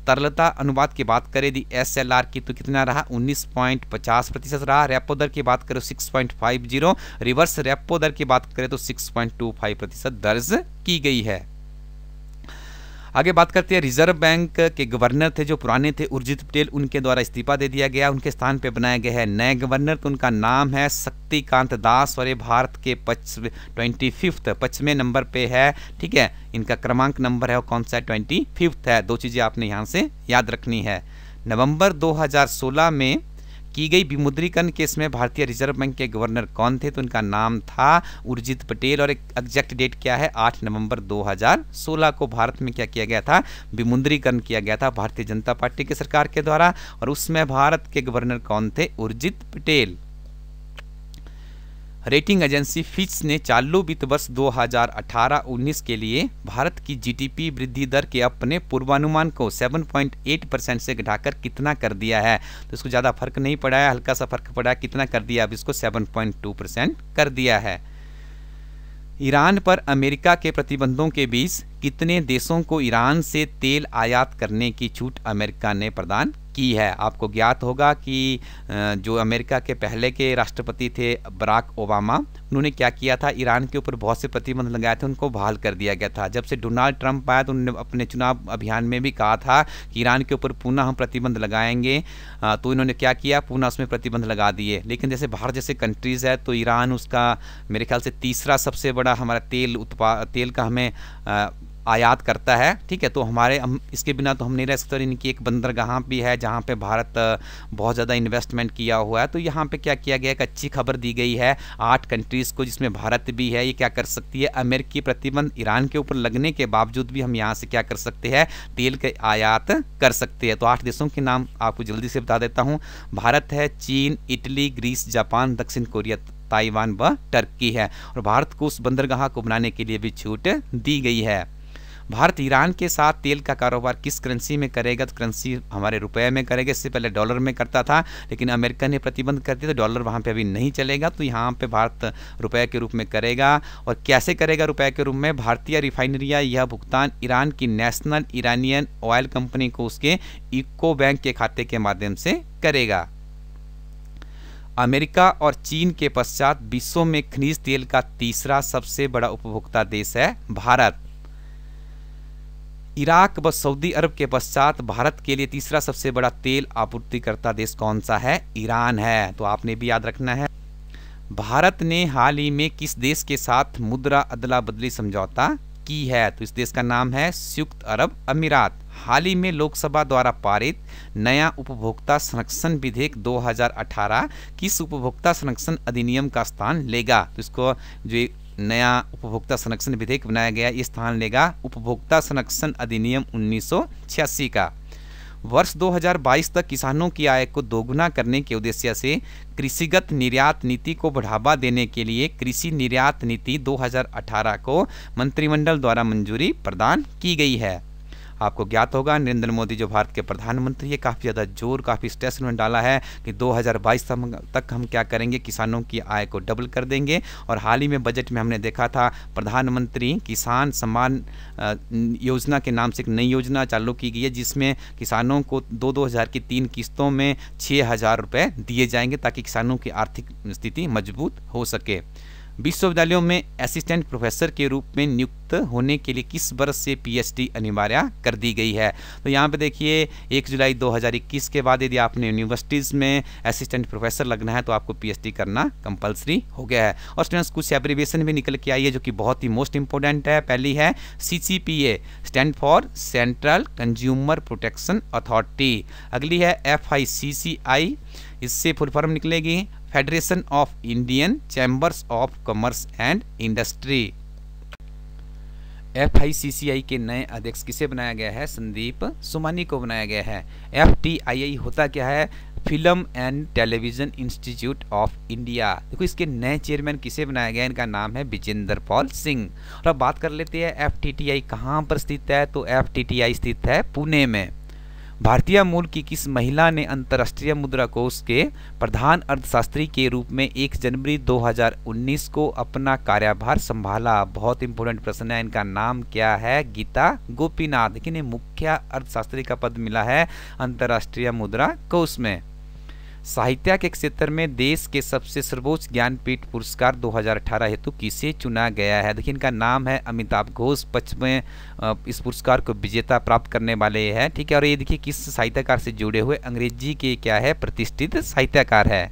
तरलता अनुपात की बात करें यदि SLR की तो कितना रहा? 19.50% रहा। रेपो दर की बात करें 6.50, रिवर्स रेपो दर की बात करें तो 6.25% दर्ज की गई है। आगे बात करते हैं, रिजर्व बैंक के गवर्नर थे जो पुराने थे उर्जित पटेल, उनके द्वारा इस्तीफा दे दिया गया। उनके स्थान पे बनाया गया है नए गवर्नर, तो उनका नाम है शक्तिकांत दास और ये भारत के 25वें नंबर पे है, ठीक है। इनका क्रमांक नंबर है वो कौन सा है? 25 है। 2 चीज़ें आपने यहाँ से याद रखनी है। नवंबर 2016 में की गई विमुद्रीकरण केस में भारतीय रिजर्व बैंक के गवर्नर कौन थे? तो उनका नाम था उर्जित पटेल और एक एग्जैक्ट डेट क्या है? 8 नवंबर 2016 को भारत में क्या किया गया था? विमुद्रीकरण किया गया था भारतीय जनता पार्टी के सरकार के द्वारा, और उसमें भारत के गवर्नर कौन थे? Urjit Patel. Rating agency Fitch ने चालू वित्त वर्ष 2018-19 के लिए भारत की GDP वृद्धि दर के अपने पूर्वानुमान को 7.8% से घटाकर कितना कर दिया है? तो इसको ज़्यादा फर्क नहीं पड़ा है, हल्का सा फर्क पड़ा है। कितना कर दिया? अब इसको 7.2% कर दिया है। ईरान पर अमेरिका के प्रतिबंधों के बीच कितने देशों को ईरान से तेल आयात करने की छूट अमेरिका ने प्रदान की है? आपको ज्ञात होगा कि जो अमेरिका के पहले के राष्ट्रपति थे बराक ओबामा, उन्होंने क्या किया था? ईरान के ऊपर बहुत से प्रतिबंध लगाए थे, उनको बहाल कर दिया गया था। जब से डोनाल्ड ट्रंप आया तो उन्होंने अपने चुनाव अभियान में भी कहा था कि ईरान के ऊपर पुनः हम प्रतिबंध लगाएंगे, तो इन्होंने क्या किया? पुनः उसमें प्रतिबंध लगा दिए। लेकिन जैसे भारत जैसे कंट्रीज़ है तो ईरान उसका मेरे ख्याल से तीसरा सबसे बड़ा हमारा तेल का हमें आयात करता है, ठीक है। तो हम इसके बिना तो हम नहीं रह सकते। और इनकी एक बंदरगाह भी है जहाँ पे भारत बहुत ज़्यादा इन्वेस्टमेंट किया हुआ है। तो यहाँ पे क्या किया गया? एक अच्छी खबर दी गई है 8 कंट्रीज़ को, जिसमें भारत भी है। ये क्या कर सकती है? अमेरिकी प्रतिबंध ईरान के ऊपर लगने के बावजूद भी हम यहाँ से क्या कर सकते हैं? तेल के आयात कर सकते हैं। तो 8 देशों के नाम आपको जल्दी से बता देता हूँ। भारत है, चीन, इटली, ग्रीस, जापान, दक्षिण कोरिया, ताइवान व टर्की है। और भारत को उस बंदरगाह को बनाने के लिए भी छूट दी गई है। भारत ईरान के साथ तेल का कारोबार किस करेंसी में करेगा? तो करेंसी हमारे रुपए में करेगा। इससे पहले डॉलर में करता था, लेकिन अमेरिका ने प्रतिबंध कर दिया तो डॉलर वहाँ पे अभी नहीं चलेगा। तो यहाँ पे भारत रुपए के रूप में करेगा। और कैसे करेगा रुपए के रूप में? भारतीय रिफाइनरियाँ यह भुगतान ईरान की नेशनल इरानियन ऑयल कंपनी को उसके इको बैंक के खाते के माध्यम से करेगा। अमेरिका और चीन के पश्चात विश्व में खनिज तेल का तीसरा सबसे बड़ा उपभोक्ता देश है भारत। इराक व सऊदी अरब के पश्चात भारत के लिए तीसरा सबसे बड़ा तेल आपूर्तिकर्ता देश कौन सा है? ईरान है। तो आपने भी याद रखना है। भारत ने हाल ही में किस देश के साथ मुद्रा अदला बदली समझौता की है? तो इस देश का नाम है संयुक्त अरब अमीरात। हाल ही में लोकसभा द्वारा पारित नया उपभोक्ता संरक्षण विधेयक 2018 किस उपभोक्ता संरक्षण अधिनियम का स्थान लेगा? तो इसको जो नया उपभोक्ता संरक्षण विधेयक बनाया गया ये स्थान लेगा उपभोक्ता संरक्षण अधिनियम 1986 का। वर्ष 2022 तक किसानों की आय को दोगुना करने के उद्देश्य से कृषिगत निर्यात नीति को बढ़ावा देने के लिए कृषि निर्यात नीति 2018 को मंत्रिमंडल द्वारा मंजूरी प्रदान की गई है। आपको ज्ञात होगा नरेंद्र मोदी जो भारत के प्रधानमंत्री है, काफ़ी ज़्यादा जोर, काफ़ी स्ट्रेस उन्होंने डाला है कि 2022 तक हम क्या करेंगे, किसानों की आय को डबल कर देंगे। और हाल ही में बजट में हमने देखा था प्रधानमंत्री किसान सम्मान योजना के नाम से एक नई योजना चालू की गई है, जिसमें किसानों को 2-2 हज़ार की 3 किस्तों में 6,000 रुपये दिए जाएंगे ताकि किसानों की आर्थिक स्थिति मजबूत हो सके। विश्वविद्यालयों में असिस्टेंट प्रोफेसर के रूप में नियुक्त होने के लिए किस वर्ष से पीएचडी अनिवार्य कर दी गई है? तो यहाँ पे देखिए 1 जुलाई 2021 के बाद यदि आपने यूनिवर्सिटीज़ में असिस्टेंट प्रोफेसर लगना है तो आपको पीएचडी करना कंपलसरी हो गया है। और स्टूडेंट्स कुछ एब्रिविएशन भी निकल के आई है जो कि बहुत ही मोस्ट इंपॉर्टेंट है। पहली है CCPA, stand for central consumer protection authority. अगली है FICCI, इससे फुल फॉर्म निकलेगी federation of Indian chambers of commerce and industry. FICCI के नए अध्यक्ष किसे बनाया गया है? संदीप सुमानी को बनाया गया है। FTII होता क्या है? Film and television institute of India. देखो इसके नए चेयरमैन किसे बनाया गया है? इनका नाम है विजेंद्र पाल सिंह। और अब बात कर लेते हैं FTTI कहाँ पर स्थित है? तो FTTI स्थित है पुणे में। भारतीय मूल की किस महिला ने अंतर्राष्ट्रीय मुद्रा कोष के प्रधान अर्थशास्त्री के रूप में 1 जनवरी 2019 को अपना कार्यभार संभाला? बहुत इंपॉर्टेंट प्रश्न है। इनका नाम क्या है? गीता गोपीनाथ। लेकिन ये मुख्य अर्थशास्त्री का पद मिला है अंतर्राष्ट्रीय मुद्रा कोष में। साहित्य के क्षेत्र में देश के सबसे सर्वोच्च ज्ञानपीठ पुरस्कार 2018 हेतु किसे चुना गया है? देखिए इनका नाम है अमिताभ घोष। 55वें इस पुरस्कार को विजेता प्राप्त करने वाले हैं। ठीक है, और ये देखिए किस साहित्यकार से जुड़े हुए, अंग्रेजी के क्या है, प्रतिष्ठित साहित्यकार है।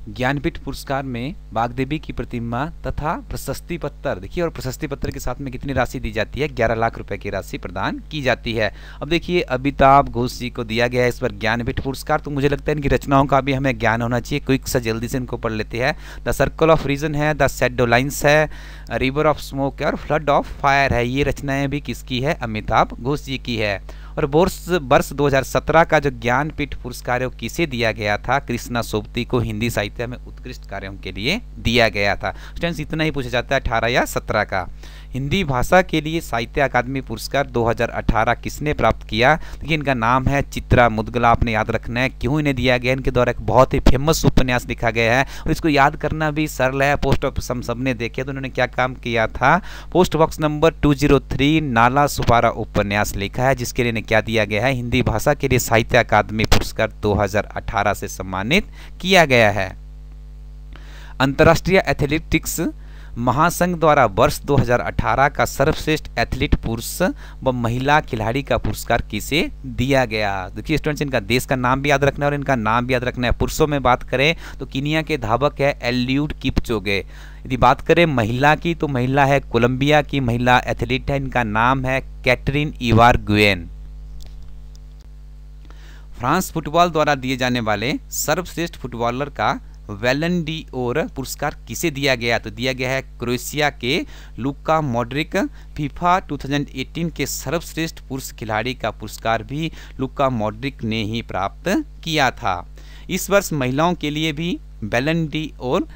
ज्ञानपीठ पुरस्कार में बागदेवी की प्रतिमा तथा प्रशस्ति पत्र, देखिए, और प्रशस्ति पत्र के साथ में कितनी राशि दी जाती है? 11 लाख रुपए की राशि प्रदान की जाती है। अब देखिए अमिताभ घोष जी को दिया गया है इस पर ज्ञानपीठ पुरस्कार। तो मुझे लगता है इनकी रचनाओं का भी हमें ज्ञान होना चाहिए। क्विक सा जल्दी से इनको पढ़ लेते हैं। द सर्कल ऑफ रीजन है, द शैडो लाइन्स है, रिवर ऑफ स्मोक है और फ्लड ऑफ फायर है। ये रचनाएं भी किसकी है? अमिताभ घोष जी की है। और वर्ष 2017 का जो ज्ञानपीठ पुरस्कार किसे दिया गया था? कृष्णा सोबती को हिंदी साहित्य में उत्कृष्ट कार्यों के लिए दिया गया था। स्टूडेंट्स इतना ही पूछा जाता है 18 या 17 का। हिंदी भाषा के लिए साहित्य अकादमी पुरस्कार 2018 किसने प्राप्त किया? देखिए इनका नाम है चित्रा मुदगला। आपने याद रखना है क्यों इन्हें दिया गया। इनके द्वारा एक बहुत ही फेमस उपन्यास लिखा गया है और इसको याद करना भी सरल है। पोस्ट ऑफिस हम सबने देखे तो उन्होंने क्या काम किया था? पोस्ट बॉक्स नंबर 203 नाला सुपारा उपन्यास लिखा है, जिसके लिए क्या दिया गया है? हिंदी भाषा के लिए साहित्य अकादमी पुरस्कार 2018 से सम्मानित किया गया है। अंतर्राष्ट्रीय एथलेटिक्स महासंघ द्वारा वर्ष 2018 का सर्वश्रेष्ठ एथलीट पुरुष व महिला खिलाड़ी का पुरस्कार किसे दिया गया? देखिए स्टूडेंट्स इनका देश का नाम भी याद रखना है और इनका नाम भी याद रखना है। पुरुषों में बात करें तो कीनिया के धावक है एलियूड किपचोगे। यदि बात करें महिला की तो महिला है कोलंबिया की महिला एथलीट है, इनका नाम है कैटरीन इवारगुएन। फ्रांस फुटबॉल द्वारा दिए जाने वाले सर्वश्रेष्ठ फुटबॉलर का बैलन ड'ओर पुरस्कार किसे दिया गया? तो दिया गया है क्रोएशिया के लुका मॉड्रिक। फीफा 2018 के सर्वश्रेष्ठ पुरुष खिलाड़ी का पुरस्कार भी लुका मॉड्रिक ने ही प्राप्त किया था। इस वर्ष महिलाओं के लिए भी बैलन ड'ओर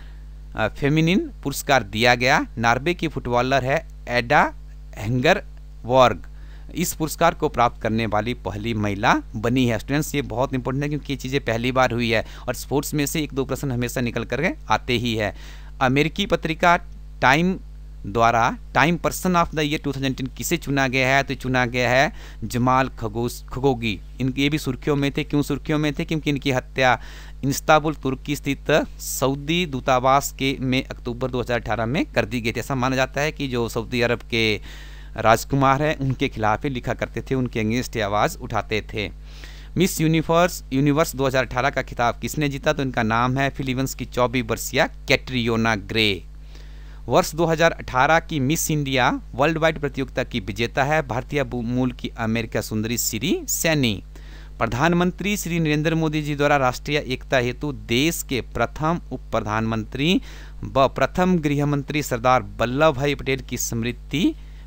फेमिनिन पुरस्कार दिया गया। नॉर्वे की फुटबॉलर है एडा हेंगरवर्ग। इस पुरस्कार को प्राप्त करने वाली पहली महिला बनी है। स्टूडेंट्स ये बहुत इंपॉर्टेंट है क्योंकि ये चीज़ें पहली बार हुई है और स्पोर्ट्स में से 1-2 प्रश्न हमेशा निकल कर आते ही है। अमेरिकी पत्रिका टाइम द्वारा time person of the year 2010 किसे चुना गया है? तो चुना गया है जमाल खशोगी। इनके ये भी सुर्खियों में थे। क्यों सुर्खियों में थे? क्योंकि इनकी हत्या इस्तांबुल तुर्की स्थित सऊदी दूतावास में अक्टूबर 2018 में कर दी गई थी। ऐसा माना जाता है कि जो सऊदी अरब के राजकुमार हैं उनके खिलाफ ही लिखा करते थे, उनके अगेंस्ट आवाज़ उठाते थे। मिस यूनिवर्स 2018 का खिताब किसने जीता? तो इनका नाम है फिलीपींस की 24 वर्षीय कैटरियोना ग्रे। वर्ष 2018 की मिस इंडिया वर्ल्ड वाइड प्रतियोगिता की विजेता है भारतीय मूल की अमेरिका सुंदरी श्री सैनी। प्रधानमंत्री श्री नरेंद्र मोदी जी द्वारा राष्ट्रीय एकता हेतु देश के प्रथम उप प्रधानमंत्री व प्रथम गृह मंत्री सरदार वल्लभ भाई पटेल की स्मृति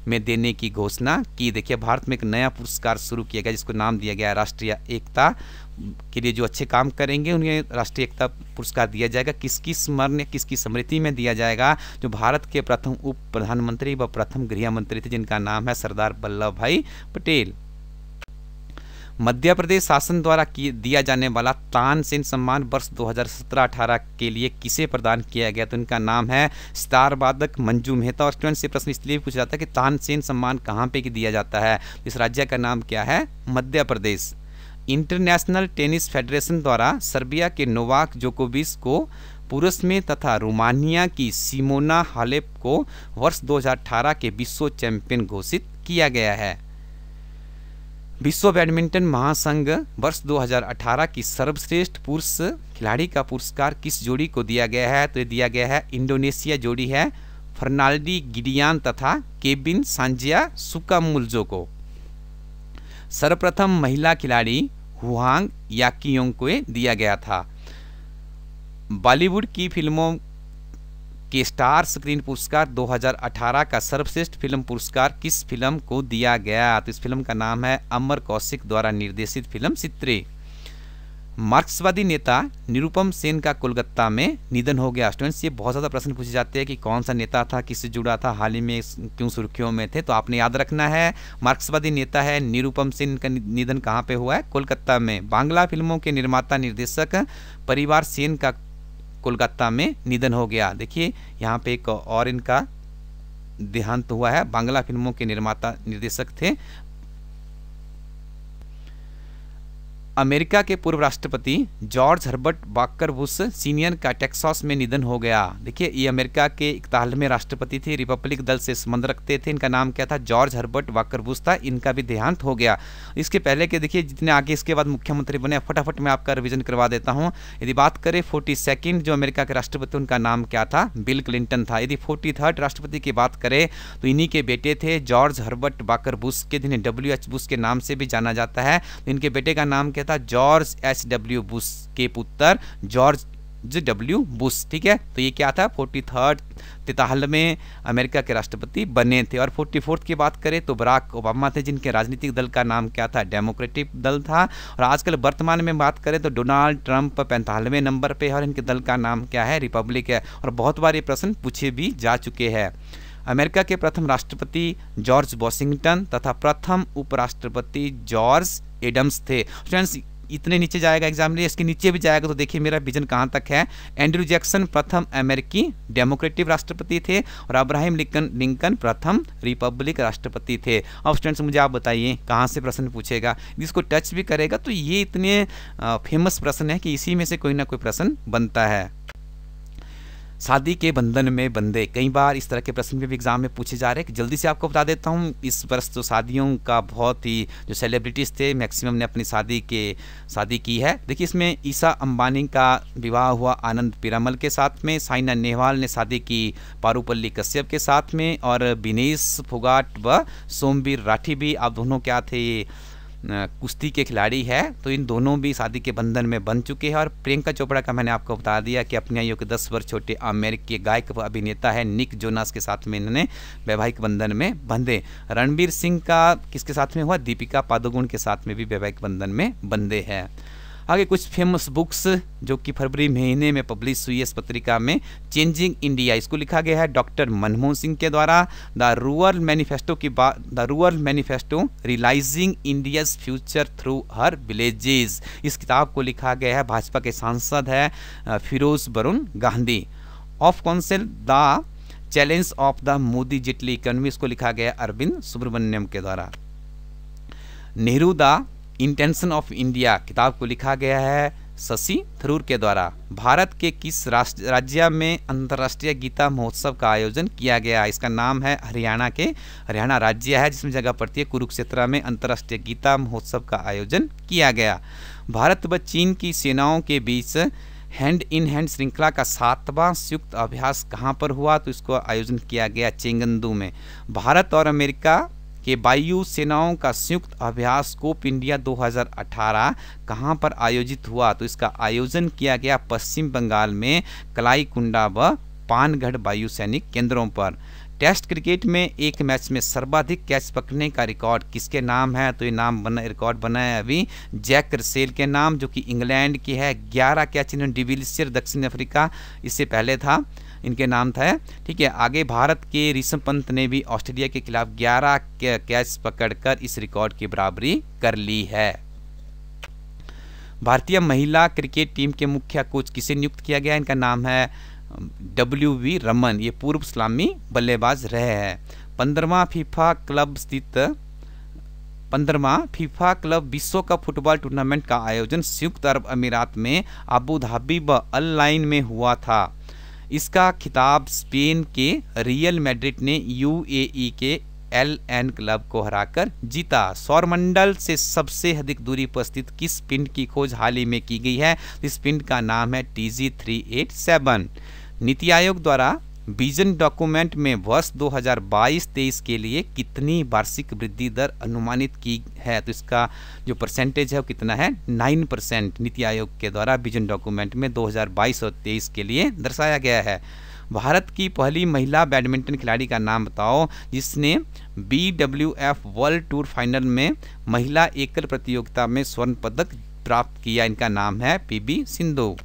में देने की घोषणा की। देखिए भारत में एक नया पुरस्कार शुरू किया गया जिसको नाम दिया गया राष्ट्रीय एकता के लिए। जो अच्छे काम करेंगे उन्हें राष्ट्रीय एकता पुरस्कार दिया जाएगा। किसकी स्मरण या किसकी स्मृति में दिया जाएगा? जो भारत के प्रथम उप प्रधानमंत्री व प्रथम गृह मंत्री थे जिनका नाम है सरदार वल्लभ भाई पटेल। मध्य प्रदेश शासन द्वारा दिया जाने वाला तानसेन सम्मान वर्ष 2017-18 के लिए किसे प्रदान किया गया? तो इनका नाम है सितार वादक मंजू मेहता। और स्टूडेंट से प्रश्न इसलिए पूछा जाता है कि तानसेन सम्मान कहाँ पे दिया जाता है? इस राज्य का नाम क्या है? Madhya Pradesh. International tennis federation द्वारा सर्बिया के नोवाक जोकोविच को पुरुष में तथा रोमानिया की सिमोना हालेप को वर्ष 2018 के विश्व चैंपियन घोषित किया गया है। विश्व बैडमिंटन महासंघ वर्ष 2018 की सर्वश्रेष्ठ पुरुष खिलाड़ी का पुरस्कार किस जोड़ी को दिया गया है? तो ये दिया गया है इंडोनेशिया जोड़ी है फर्नाल्डी गिडियान तथा केविन सांजिया सुकामुल्जो को। सर्वप्रथम महिला खिलाड़ी हुआंग याकियोंग को दिया गया था। बॉलीवुड की फिल्मों के स्टार स्क्रीन पुरस्कार 2018 का सर्वश्रेष्ठ फिल्म पुरस्कार किस फिल्म को दिया गया? तो इस फिल्म का नाम है अमर कौशिक द्वारा निर्देशित फिल्म चित्रे। मार्क्सवादी नेता निरुपम सेन का कोलकाता में निधन हो गया। स्टूडेंट्स ये बहुत ज़्यादा प्रश्न पूछे जाते हैं कि कौन सा नेता था, किससे जुड़ा था, हाल ही में क्यों सुर्खियों में थे। तो आपने याद रखना है मार्क्सवादी नेता है निरुपम सेन का निधन कहाँ पे हुआ है? कोलकाता में। बांग्ला फिल्मों के निर्माता निर्देशक परिवार सेन का कोलकाता में निधन हो गया। देखिए यहाँ पे एक और इनका देहांत हुआ है। बांग्ला फिल्मों के निर्माता निर्देशक थे। अमेरिका के पूर्व राष्ट्रपति George Herbert walker Bush senior का टेक्सास में निधन हो गया। देखिए ये अमेरिका के 41वें राष्ट्रपति थे, रिपब्लिक दल से संबंध रखते थे। इनका नाम क्या था? जॉर्ज हर्बर्ट वाकर बुश था। इनका भी देहांत हो गया। इसके पहले के देखिए जितने आगे इसके बाद मुख्यमंत्री बने, फटाफट मैं आपका रिवीजन करवा देता हूँ। यदि बात करें 42nd जो अमेरिका के राष्ट्रपति उनका नाम क्या था? बिल क्लिंटन था। यदि 43rd राष्ट्रपति की बात करें तो इन्हीं के बेटे थे जॉर्ज हर्बर्ट वाकर बुश के, जिन्हें WH बुश के नाम से भी जाना जाता है। इनके बेटे का नाम था जॉर्ज HW बुश के पुत्र जॉर्ज W बुश। ठीक है, तो ये क्या था? 43rd में अमेरिका के राष्ट्रपति बने थे। और 44th की बात करें तो बराक ओबामा थे, जिनके राजनीतिक दल का नाम क्या था? डेमोक्रेटिक दल था। और आजकल वर्तमान में बात करें तो डोनाल्ड ट्रंप 45वें नंबर पे है और इनके दल का नाम क्या है? रिपब्लिक है। और बहुत बार ये प्रश्न पूछे भी जा चुके हैं। अमेरिका के प्रथम राष्ट्रपति जॉर्ज वॉशिंगटन तथा प्रथम उपराष्ट्रपति जॉर्ज एडम्स थे। फ्रेंड्स इतने नीचे जाएगा एग्जाम में, इसके नीचे भी जाएगा तो देखिए मेरा विजन कहाँ तक है। एंड्रू जैक्सन प्रथम अमेरिकी डेमोक्रेटिक राष्ट्रपति थे और अब्राहम लिंकन प्रथम रिपब्लिक राष्ट्रपति थे। अब स्टूडेंट्स मुझे आप बताइए कहाँ से प्रश्न पूछेगा, जिसको टच भी करेगा तो ये इतने फेमस प्रश्न है कि इसी में से कोई ना कोई प्रश्न बनता है। शादी के बंधन में बंधे, कई बार इस तरह के प्रश्न भी एग्जाम में पूछे जा रहे हैं कि जल्दी से आपको बता देता हूँ। इस वर्ष तो शादियों का बहुत ही जो सेलिब्रिटीज़ थे मैक्सिमम ने अपनी शादी की है। देखिए इसमें ईशा अंबानी का विवाह हुआ आनंद पीरामल के साथ में, साइना नेहवाल ने शादी की पारुपल्ली कश्यप के साथ में, और विनेश फोगाट व सोमवीर राठी भी, आप दोनों क्या थे? कुश्ती के खिलाड़ी है। तो इन दोनों भी शादी के बंधन में बंध चुके हैं। और प्रियंका चोपड़ा का मैंने आपको बता दिया कि अपनी आयु के 10 वर्ष छोटे अमेरिकी गायक व अभिनेता है निक जोनास के साथ में इन्होंने वैवाहिक बंधन में बंधे। रणवीर सिंह का किसके साथ में हुआ? दीपिका पादुकोण के साथ में भी वैवाहिक बंधन में बंधे हैं। आगे कुछ फेमस बुक्स जो कि फरवरी महीने में पब्लिश हुई इस पत्रिका में, चेंजिंग इंडिया, इसको लिखा गया है डॉक्टर मनमोहन सिंह के द्वारा। The rural manifesto realising India's future through her villages, इस किताब को लिखा गया है भाजपा के सांसद है Firoz Varun Gandhi. Of counsel the challenge of the Modi Jaitley economy, इसको लिखा गया अरविंद सुब्रमण्यम के द्वारा। Nehru the intention of India किताब को लिखा गया है शशि थरूर के द्वारा। भारत के किस राज्य में अंतर्राष्ट्रीय गीता महोत्सव का आयोजन किया गया? इसका नाम है हरियाणा राज्य है, जिसमें जगह पड़ती है कुरुक्षेत्र में अंतर्राष्ट्रीय गीता महोत्सव का आयोजन किया गया। भारत व चीन की सेनाओं के बीच हैंड इन हैंड श्रृंखला का 7वां संयुक्त अभ्यास कहाँ पर हुआ? तो इसको आयोजन किया गया चेंगंदू में। भारत और अमेरिका कि वायु सेनाओं का संयुक्त अभ्यास स्कोप इंडिया 2018 कहाँ पर आयोजित हुआ? तो इसका आयोजन किया गया पश्चिम बंगाल में कलाईकुंडा व पानगढ़ वायु सैनिक केंद्रों पर। टेस्ट क्रिकेट में एक मैच में सर्वाधिक कैच पकड़ने का रिकॉर्ड किसके नाम है? तो ये रिकॉर्ड बना है अभी जैक रसेल के नाम, जो कि इंग्लैंड की है। 11 कैच इन्होंने डिविलियर्स दक्षिण अफ्रीका इससे पहले था, इनके नाम था। ठीक है, आगे भारत के ऋषभ पंत ने भी ऑस्ट्रेलिया के खिलाफ 11 कैच पकड़कर इस रिकॉर्ड की बराबरी कर ली है। भारतीय महिला क्रिकेट टीम के मुख्य कोच किसे नियुक्त किया गया? इनका नाम है WV रमन, ये पूर्व सलामी बल्लेबाज रहे हैं। 15वां फीफा क्लब विश्व कप फुटबॉल टूर्नामेंट का आयोजन संयुक्त अरब अमीरात में अबू धाबी व अल आइन में हुआ था। इसका खिताब स्पेन के रियल मैड्रिड ने UAE के LN क्लब को हराकर जीता। सौरमंडल से सबसे अधिक दूरी पर स्थित किस पिंड की खोज हाल ही में की गई है? इस पिंड का नाम है TG387। नीति आयोग द्वारा विजन डॉक्यूमेंट में वर्ष 2022-23 के लिए कितनी वार्षिक वृद्धि दर अनुमानित की है? तो इसका जो परसेंटेज है वो कितना है? 9% नीति आयोग के द्वारा विजन डॉक्यूमेंट में 2022 और 23 के लिए दर्शाया गया है। भारत की पहली महिला बैडमिंटन खिलाड़ी का नाम बताओ जिसने BWF वर्ल्ड टूर फाइनल में महिला एकल प्रतियोगिता में स्वर्ण पदक प्राप्त किया। इनका नाम है PV सिंधु।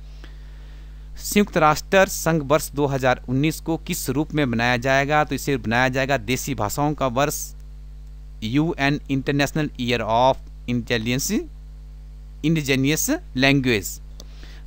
संयुक्त राष्ट्र संघ वर्ष 2019 को किस रूप में बनाया जाएगा? तो इसे बनाया जाएगा देसी भाषाओं का वर्ष, UN international year of indigenous language.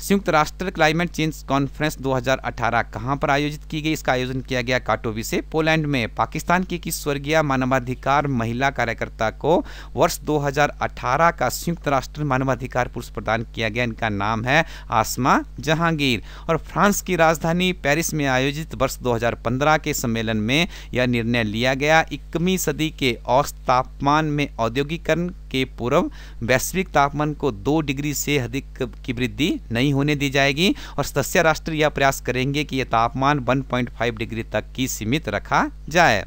संयुक्त राष्ट्र क्लाइमेट चेंज कॉन्फ्रेंस 2018 कहां पर आयोजित की गई? इसका आयोजन किया गया काटोविसे, पोलैंड में। पाकिस्तान की किस स्वर्गीय मानवाधिकार महिला कार्यकर्ता को वर्ष 2018 का संयुक्त राष्ट्र मानवाधिकार पुरस्कार प्रदान किया गया? इनका नाम है आसमा जहांगीर। और फ्रांस की राजधानी पेरिस में आयोजित वर्ष 2015 के सम्मेलन में यह निर्णय लिया गया 21वीं सदी के औसत तापमान में औद्योगिकरण के पूर्व वैश्विक तापमान को 2 डिग्री से अधिक की वृद्धि नहीं होने दी जाएगी और सदस्य राष्ट्र यह प्रयास करेंगे कि यह तापमान 1.5 डिग्री तक की सीमित रखा जाए।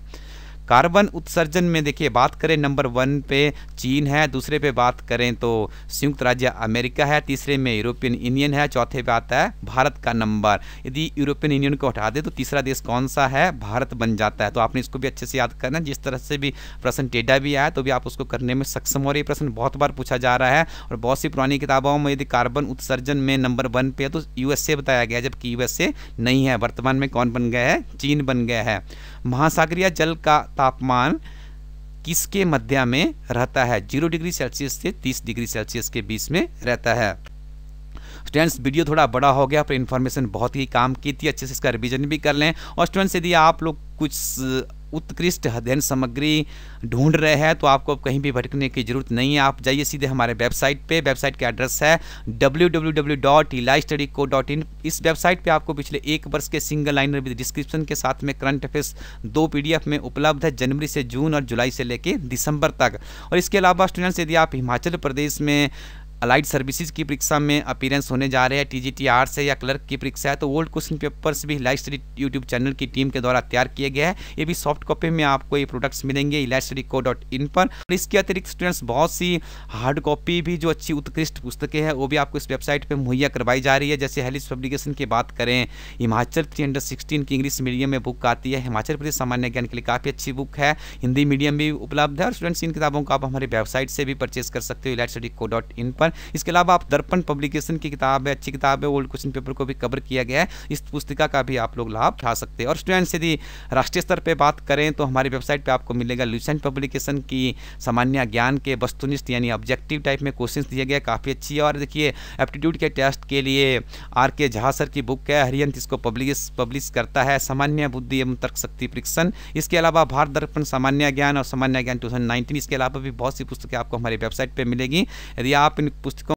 कार्बन उत्सर्जन में देखिए बात करें नंबर 1 पे चीन है, दूसरे पे बात करें तो संयुक्त राज्य अमेरिका है, तीसरे में यूरोपियन यूनियन है, चौथे पे आता है भारत का नंबर। यदि यूरोपियन यूनियन को हटा दे तो तीसरा देश कौन सा है? भारत बन जाता है। तो आपने इसको भी अच्छे से याद करना, जिस तरह से भी प्रश्न टेढ़ा भी आया तो भी आप उसको करने में सक्षम। और ये प्रश्न बहुत बार पूछा जा रहा है और बहुत सी पुरानी किताबों में यदि कार्बन उत्सर्जन में नंबर 1 पे है तो USA बताया गया, जबकि USA नहीं है। वर्तमान में कौन बन गया है? चीन बन गया है। महासागरीय जल का तापमान किसके मध्य में रहता है? 0 डिग्री सेल्सियस से 30 डिग्री सेल्सियस के बीच में रहता है। स्टूडेंट्स वीडियो थोड़ा बड़ा हो गया पर इन्फॉर्मेशन बहुत ही काम की थी, अच्छे से इसका रिवीजन भी कर लें। और स्टूडेंट्स यदि आप लोग कुछ उत्कृष्ट अध्ययन सामग्री ढूंढ रहे हैं तो आपको कहीं भी भटकने की जरूरत नहीं है। आप जाइए सीधे हमारे वेबसाइट पे। वेबसाइट का एड्रेस है www.elistudyco.in। इस वेबसाइट पे आपको पिछले 1 वर्ष के सिंगल लाइनर विद डिस्क्रिप्शन के साथ में करंट अफेयर्स 2 PDF में उपलब्ध है, जनवरी से जून और जुलाई से लेके दिसंबर तक। और इसके अलावा स्टूडेंट्स यदि आप हिमाचल प्रदेश में अलाइड सर्विसेज की परीक्षा में अपीयरेंस होने जा रहे हैं, TGT से या क्लर्क की परीक्षा है, तो ओल्ड क्वेश्चन पेपर्स भी इलाइट स्टडी यूट्यूब चैनल की टीम के द्वारा तैयार किए गए हैं। ये भी सॉफ्ट कॉपी में आपको ये प्रोडक्ट्स मिलेंगे elistudyco.in पर। और इसके अतिरिक्त स्टूडेंट्स बहुत सी हार्ड कॉपी भी जो अच्छी उत्कृष्ट पुस्तकें हैं वो भी आपको इस वेबसाइट पर मुहैया करवाई जा रही है। जैसे हेलिस पब्लिकेशन की बात करें, हिमाचल 316 की इंग्लिश मीडियम में बुक आती है, हिमाचल प्रदेश सामान्य ज्ञान के लिए काफ़ी अच्छी बुक है, हिंदी मीडियम भी उपलब्ध है। और स्टूडेंट्स इन किताबों को आप हमारे वेबसाइट से भी परचेज कर सकते हो elistudyco.in पर। इसके अलावा आप दर्पण पब्लिकेशन की किताब है, अच्छी किताब है, ओल्ड क्वेश्चन पेपर को भी कवर किया गया है, इस पुस्तिका का भी आप लोग लाभ उठा सकते हैं। और स्टूडेंट्स यदि राष्ट्रीय स्तर पे बात करें तो हमारी वेबसाइट पे आपको मिलेगा लुसेंट पब्लिकेशन की सामान्य ज्ञान के वस्तुनिष्ठ यानी ऑब्जेक्टिव टाइप में क्वेश्चंस दिए गए, काफ़ी अच्छी है। और देखिए एप्टीट्यूड के टेस्ट के लिए RK झा सर की बुक है, हरियंत इसको पब्लिश करता है, सामान्य बुद्धि एवं तर्क शक्ति परीक्षण। इसके अलावा भारत दर्पण सामान्य ज्ञान और सामान्य ज्ञान 2019, इसके अलावा भी बहुत सी पुस्तकें आपको हमारी वेबसाइट पर मिलेगी। यदि आप इन पुस्तकों